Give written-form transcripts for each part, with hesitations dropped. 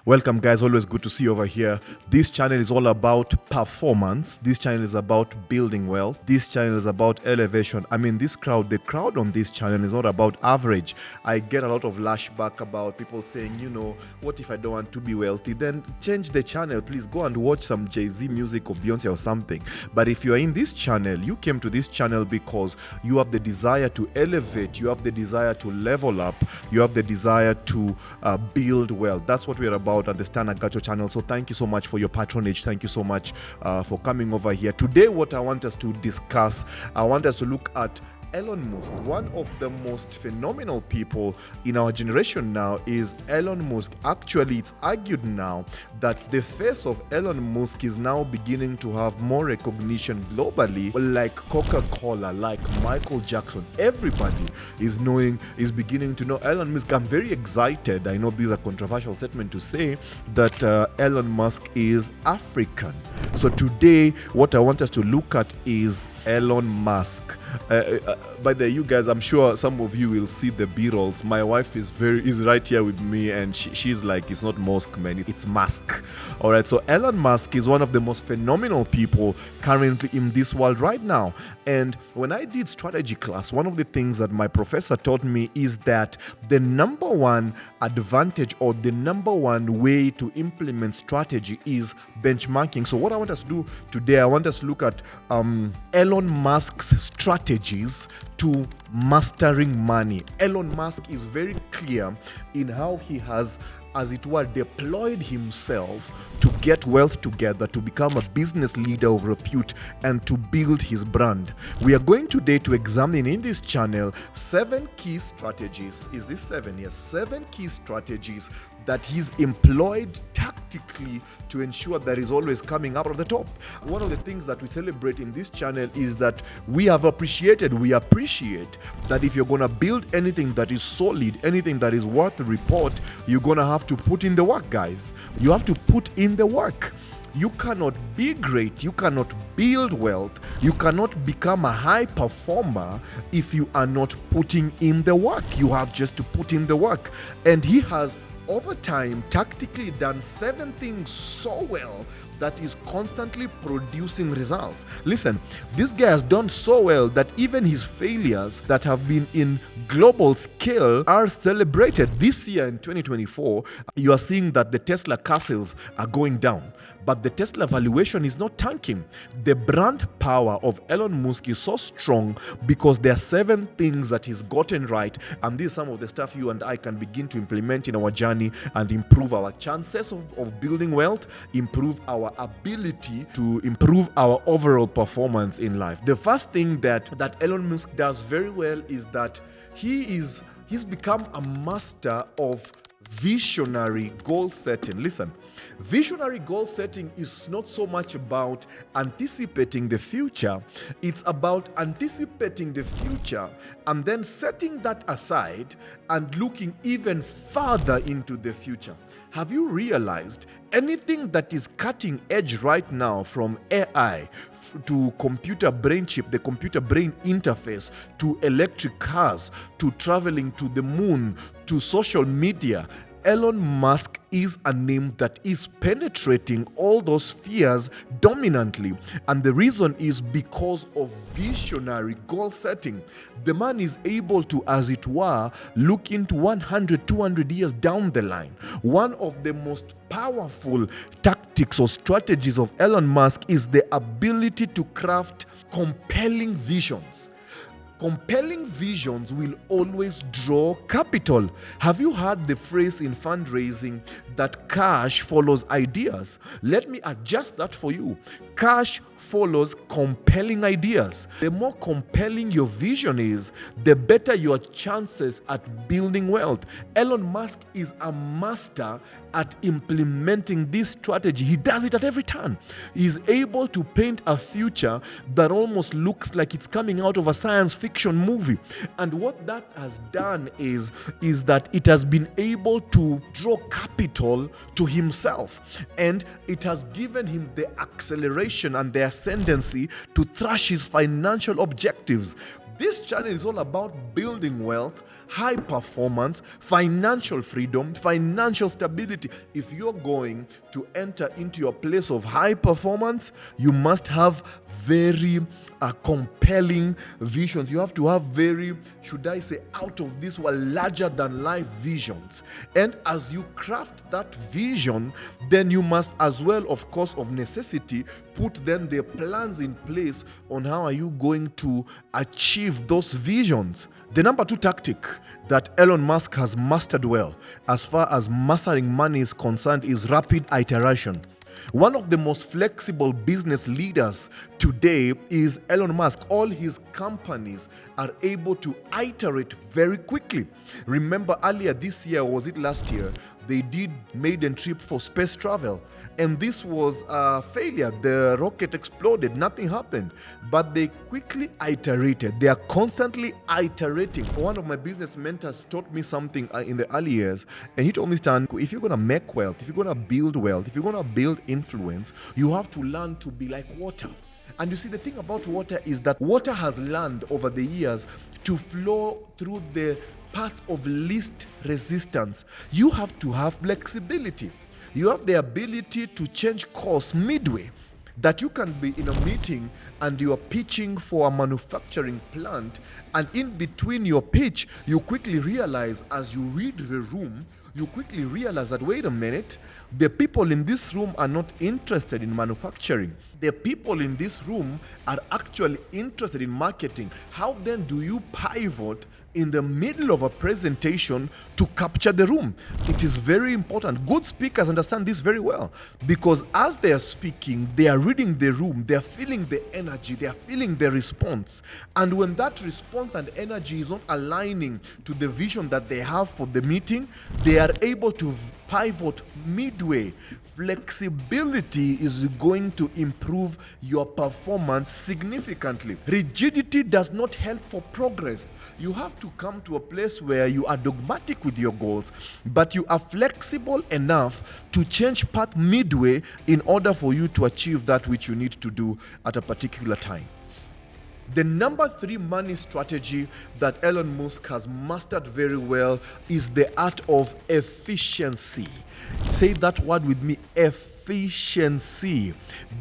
Welcome, guys. Always good to see you over here. This channel is all about performance. This channel is about building wealth. This channel is about elevation. I mean, the crowd on this channel is not about average. I get a lot of lashback about people saying, what if I don't want to be wealthy? Then change the channel. Please go and watch some Jay-Z music or Beyonce or something. But if you are in this channel, you came to this channel because you have the desire to elevate. You have the desire to level up. You have the desire to build wealth. That's what we're about at the Stan Agacho channel. So thank you so much for your patronage. Thank you so much for coming over here. Today, what I want us to discuss, I want us to look at Elon Musk. One of the most phenomenal people in our generation now is Elon Musk. Actually, it's argued now that the face of Elon Musk is now beginning to have more recognition globally, like Coca-Cola, like Michael Jackson. Everybody is beginning to know Elon Musk. I'm very excited. I know this is a controversial statement to say that Elon Musk is African. So today, what I want us to look at is Elon Musk. By the way, you guys, I'm sure some of you will see the B-rolls. My wife is right here with me, and she's like, it's not Musk, man, it's Musk. All right, so Elon Musk is one of the most phenomenal people currently in this world right now. And when I did strategy class, one of the things that my professor taught me is that the number one advantage or the number one way to implement strategy is benchmarking. So what I want us to do today, I want us to look at Elon Musk's strategies to mastering money. Elon Musk is very clear in how he has, as it were, deployed himself to get wealth together, to become a business leader of repute, and to build his brand. We are going today to examine in this channel 7 key strategies. Is this 7? Yes, 7 key strategies that he's employed tactically to ensure that he's always coming up at the top. One of the things that we celebrate in this channel is that we appreciate that if you're going to build anything that is solid, anything that is worth the report, you're going to have to put in the work, guys. You have to put in the work. You cannot be great, you cannot build wealth, you cannot become a high performer if you are not putting in the work. You have just to put in the work. And he has, over time, tactically done 7 things so well that is constantly producing results. Listen, this guy has done so well that even his failures that have been in global scale are celebrated. This year in 2024, you are seeing that the Tesla castles are going down, but the Tesla valuation is not tanking. The brand power of Elon Musk is so strong because there are 7 things that he's gotten right, and this is some of the stuff you and I can begin to implement in our journey and improve our chances of building wealth, improve our ability to improve our overall performance in life. The first thing that Elon Musk does very well is that he's become a master of visionary goal setting. Listen, visionary goal setting is not so much about anticipating the future. It's about anticipating the future and then setting that aside and looking even further into the future. Have you realized anything that is cutting edge right now, from AI to computer brain chip, the computer brain interface, to electric cars, to traveling to the moon, to social media? Elon Musk is a name that is penetrating all those spheres dominantly. And the reason is because of visionary goal setting. The man is able to, as it were, look into 100, 200 years down the line. One of the most powerful tactics or strategies of Elon Musk is the ability to craft compelling visions. Compelling visions will always draw capital. Have you heard the phrase in fundraising that cash follows ideas? Let me adjust that for you. Cash follows compelling ideas. The more compelling your vision is, the better your chances at building wealth. Elon Musk is a master at implementing this strategy. He does it at every turn. He's able to paint a future that almost looks like it's coming out of a science fiction movie. And what that has done is that it has been able to draw capital to himself, and it has given him the acceleration and the ascendancy to thrash his financial objectives. This channel is all about building wealth, high performance, financial freedom, financial stability. If you're going to enter into your place of high performance, you must have very compelling visions. You have to have very, should I say, out of this world, larger than life visions. And as you craft that vision, then you must as well, of course, of necessity, put then the plans in place on how are you going to achieve those visions. The number 2 tactic that Elon Musk has mastered well as far as mastering money is concerned is rapid iteration. One of the most flexible business leaders today is Elon Musk. All his companies are able to iterate very quickly. Remember earlier this year, or was it last year, they did maiden trip for space travel. And this was a failure. The rocket exploded, nothing happened. But they quickly iterated. They are constantly iterating. One of my business mentors taught me something in the early years. And he told me, Stan, if you're going to make wealth, if you're going to build wealth, if you're going to build influence, you have to learn to be like water. And you see, the thing about water is that water has learned over the years to flow through the path of least resistance. You have to have flexibility. You have the ability to change course midway. That you can be in a meeting and you are pitching for a manufacturing plant, and in between your pitch, you quickly realize as you read the room, you quickly realize that, wait a minute, the people in this room are not interested in manufacturing. The people in this room are actually interested in marketing. How then do you pivot in the middle of a presentation to capture the room? It is very important. Good speakers understand this very well, because as they are speaking, they are reading the room, they are feeling the energy, they are feeling the response. And when that response and energy is not aligning to the vision that they have for the meeting, they are able to pivot midway. Flexibility is going to improve your performance significantly. Rigidity does not help for progress. You have to come to a place where you are dogmatic with your goals, but you are flexible enough to change path midway in order for you to achieve that which you need to do at a particular time. The number 3 money strategy that Elon Musk has mastered very well is the art of efficiency. Say that word with me, efficiency.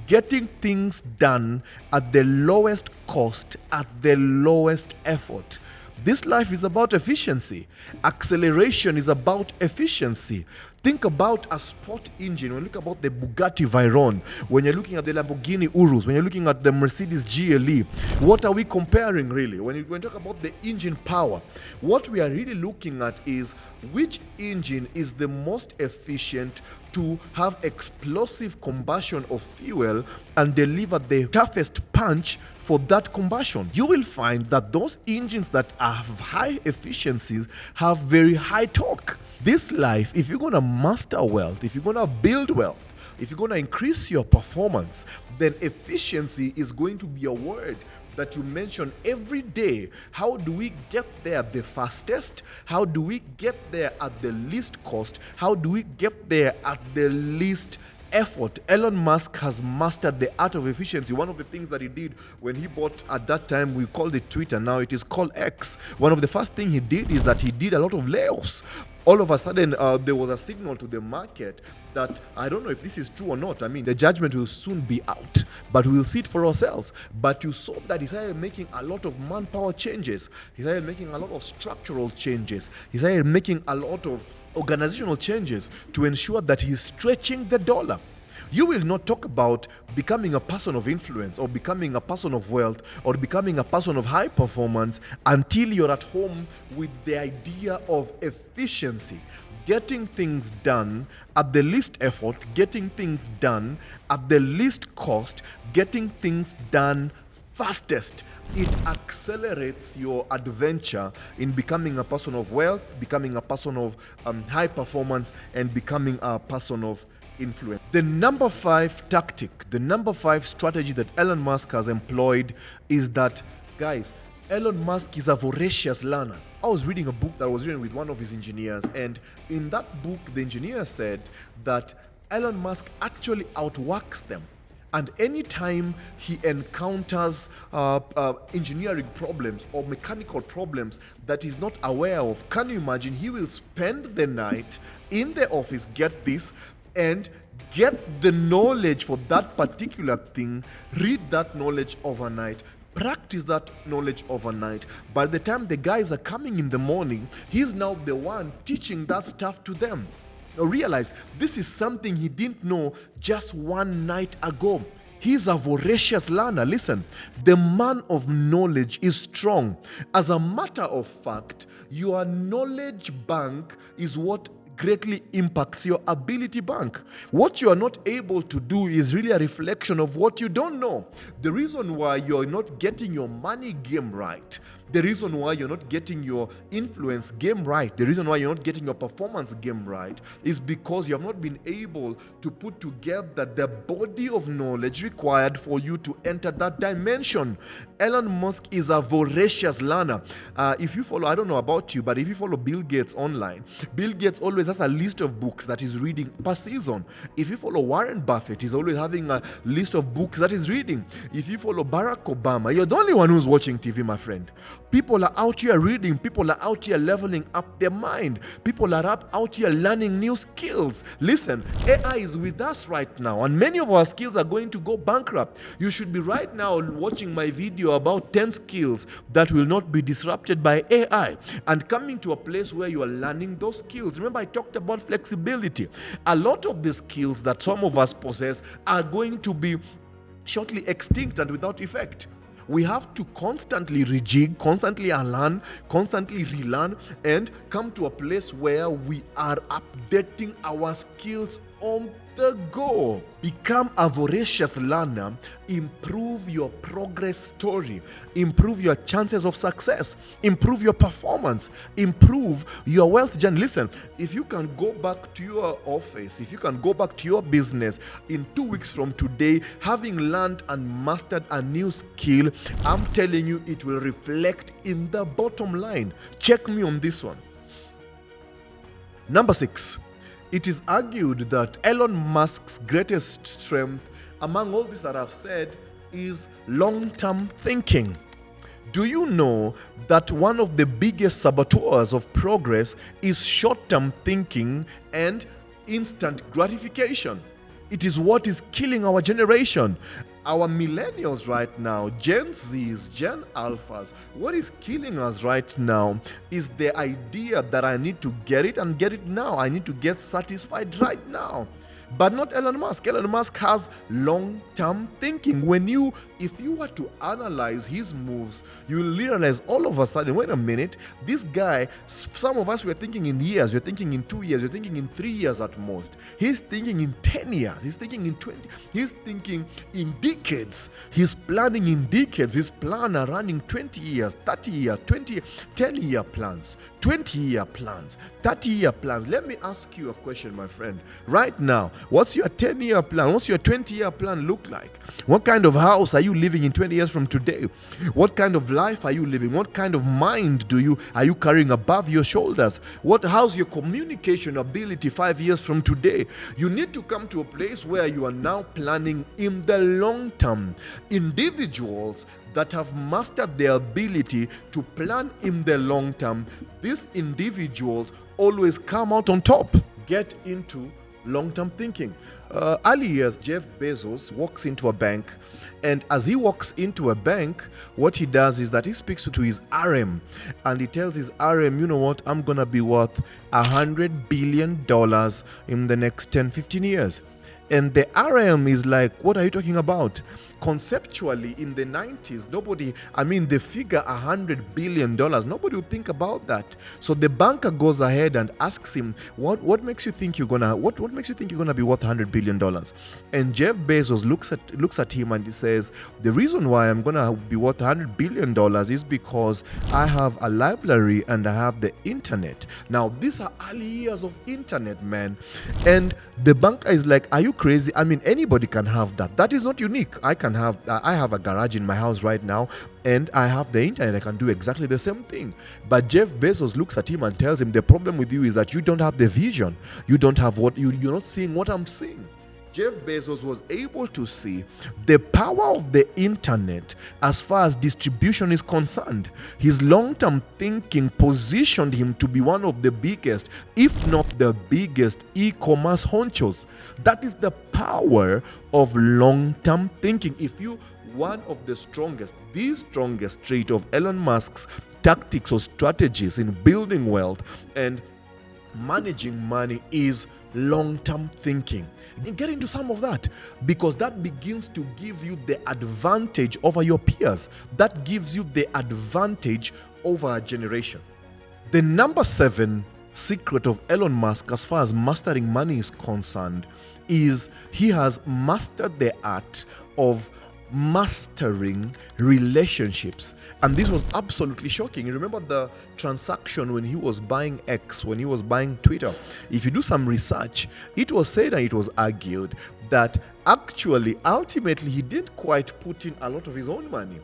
Getting things done at the lowest cost, at the lowest effort. This life is about efficiency. Acceleration is about efficiency. Think about a sport engine. When you look about the Bugatti Veyron, when you're looking at the Lamborghini Urus, when you're looking at the Mercedes GLE, what are we comparing really? When you talk about the engine power, what we are really looking at is which engine is the most efficient to have explosive combustion of fuel and deliver the toughest punch for that combustion. You will find that those engines that have high efficiencies have very high torque. This life, if you're going to master wealth, if you're going to build wealth, if you're going to increase your performance, then efficiency is going to be a word that you mention every day. How do we get there the fastest? How do we get there at the least cost? How do we get there at the least effort? Elon Musk has mastered the art of efficiency. One of the things that he did when he bought, at that time we called it Twitter, now it is called X. One of the first things he did is that he did a lot of layoffs. All of a sudden, there was a signal to the market that, I don't know if this is true or not. I mean, the judgment will soon be out, but we'll see it for ourselves. But you saw that he started making a lot of manpower changes. He started making a lot of structural changes. He started making a lot of organizational changes to ensure that he's stretching the dollar. You will not talk about becoming a person of influence or becoming a person of wealth or becoming a person of high performance until you're at home with the idea of efficiency. Getting things done at the least effort, getting things done at the least cost, getting things done fastest. It accelerates your adventure in becoming a person of wealth, becoming a person of high performance, and becoming a person of influence. The number 5 tactic, the number 5 strategy that Elon Musk has employed is that, guys, Elon Musk is a voracious learner. I was reading a book that was written with one of his engineers, and in that book, the engineer said that Elon Musk actually outworks them. And anytime he encounters engineering problems or mechanical problems that he's not aware of, can you imagine? He will spend the night in the office, get this, and get the knowledge for that particular thing, read that knowledge overnight, practice that knowledge overnight. By the time the guys are coming in the morning, he's now the one teaching that stuff to them. Now realize, this is something he didn't know just one night ago. He's a voracious learner. Listen, the man of knowledge is strong. As a matter of fact, your knowledge bank is what greatly impacts your ability bank. What you are not able to do is really a reflection of what you don't know. The reason why you're not getting your money game right, the reason why you're not getting your influence game right, the reason why you're not getting your performance game right is because you have not been able to put together the body of knowledge required for you to enter that dimension. Elon Musk is a voracious learner. If you follow, I don't know about you, but if you follow Bill Gates online, Bill Gates always has a list of books that he's reading per season. If you follow Warren Buffett, he's always having a list of books that he's reading. If you follow Barack Obama, you're the only one who's watching TV, my friend. People are out here reading. People are out here leveling up their mind. People are out here learning new skills. Listen, AI is with us right now, and many of our skills are going to go bankrupt. You should be right now watching my video about 10 skills that will not be disrupted by AI, and coming to a place where you are learning those skills. Remember, I talked about flexibility. A lot of the skills that some of us possess are going to be shortly extinct and without effect. We have to constantly rejig, constantly unlearn, constantly relearn, and come to a place where we are updating our skills on the go. Become a voracious learner. Improve your progress story. Improve your chances of success. Improve your performance. Improve your wealth journey. Listen, if you can go back to your office, if you can go back to your business in 2 weeks from today, having learned and mastered a new skill, I'm telling you, it will reflect in the bottom line. Check me on this one. Number 6. It is argued that Elon Musk's greatest strength, among all this that I've said, is long-term thinking. Do you know that one of the biggest saboteurs of progress is short-term thinking and instant gratification? It is what is killing our generation. Our millennials right now, Gen Zs, Gen Alphas, what is killing us right now is the idea that I need to get it and get it now. I need to get satisfied right now. But not Elon Musk. Elon Musk has long-term thinking. If you were to analyze his moves, you will realize all of a sudden, wait a minute, this guy, some of us were thinking in years, you're thinking in 2 years, you're thinking in 3 years at most. He's thinking in 10 years, he's thinking in 20, he's thinking in decades. He's planning in decades. His plan are running 20 years, 30 years, 10-year plans, 20-year plans, 30-year plans. Let me ask you a question, my friend. Right now, what's your 10-year plan? What's your 20-year plan look like? What kind of house are you living in 20 years from today? What kind of life are you living? What kind of mind are you carrying above your shoulders? How's your communication ability 5 years from today? You need to come to a place where you are now planning in the long term. Individuals that have mastered their ability to plan in the long term, these individuals always come out on top. Get into long-term thinking. Early years, Jeff Bezos walks into a bank, and as he walks into a bank, what he does is that he speaks to his RM, and he tells his RM, you know what, I'm gonna be worth $100 billion in the next 10-15 years. And the RM is like, what are you talking about? Conceptually, in the 90s, the figure $100 billion, nobody would think about that. So the banker goes ahead and asks him, what makes you think you're gonna be worth $100 billion? And Jeff Bezos looks at him and he says, the reason why I'm gonna be worth $100 billion is because I have a library and I have the internet. Now, these are early years of internet, man. And the banker is like, are you crazy? Anybody can have that. That is not unique. I have a garage in my house right now, and I have the internet. I can do exactly the same thing. But Jeff Bezos looks at him and tells him, the problem with you is that you don't have the vision. You don't have you're not seeing what I'm seeing. Jeff Bezos was able to see the power of the internet as far as distribution is concerned. His long-term thinking positioned him to be one of the biggest, if not the biggest, e-commerce honchos. That is the power of long-term thinking. One of the strongest trait of Elon Musk's tactics or strategies in building wealth and managing money is long-term thinking. And get into some of that, because that begins to give you the advantage over your peers. That gives you the advantage over a generation. The number 7 secret of Elon Musk as far as mastering money is concerned is he has mastered the art of mastering relationships. And this was absolutely shocking. You remember the transaction when he was buying X, when he was buying Twitter? If you do some research, it was said and it was argued that actually, ultimately, he didn't quite put in a lot of his own money.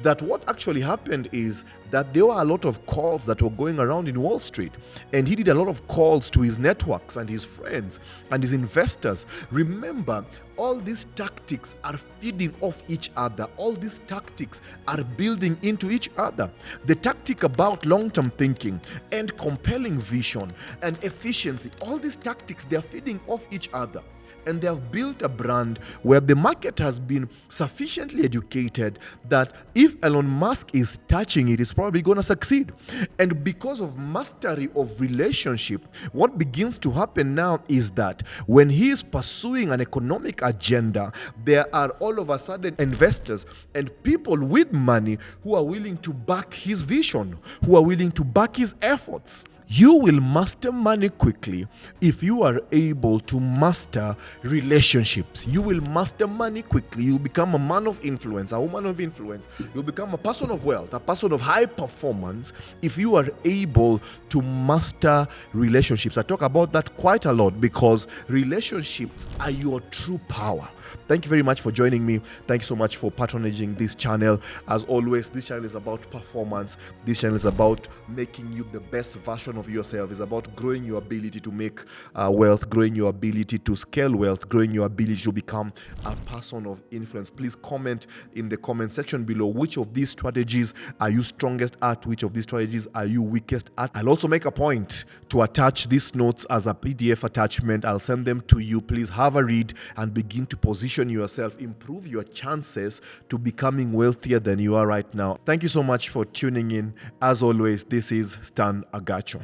That what actually happened is that there were a lot of calls that were going around in Wall Street, and he did a lot of calls to his networks and his friends and his investors. Remember, all these tactics are feeding off each other. All these tactics are building into each other. The tactic about long-term thinking and compelling vision and efficiency, all these tactics, they are feeding off each other. And they have built a brand where the market has been sufficiently educated that if Elon Musk is touching it, it's probably going to succeed. And because of mastery of relationship, what begins to happen now is that when he is pursuing an economic agenda, there are all of a sudden investors and people with money who are willing to back his vision, who are willing to back his efforts. You will master money quickly if you are able to master relationships. You will master money quickly. You'll become a man of influence, a woman of influence. You'll become a person of wealth, a person of high performance if you are able to master relationships. I talk about that quite a lot because relationships are your true power. Thank you very much for joining me. Thank you so much for patronaging this channel. As always, this channel is about performance. This channel is about making you the best version of yourself. It's about growing your ability to make wealth, growing your ability to scale wealth, growing your ability to become a person of influence. Please comment in the comment section below which of these strategies are you strongest at, which of these strategies are you weakest at. I'll also make a point to attach these notes as a PDF attachment. I'll send them to you. Please have a read and begin to position yourself, improve your chances to becoming wealthier than you are right now. Thank you so much for tuning in. As always, this is Stan Agacho.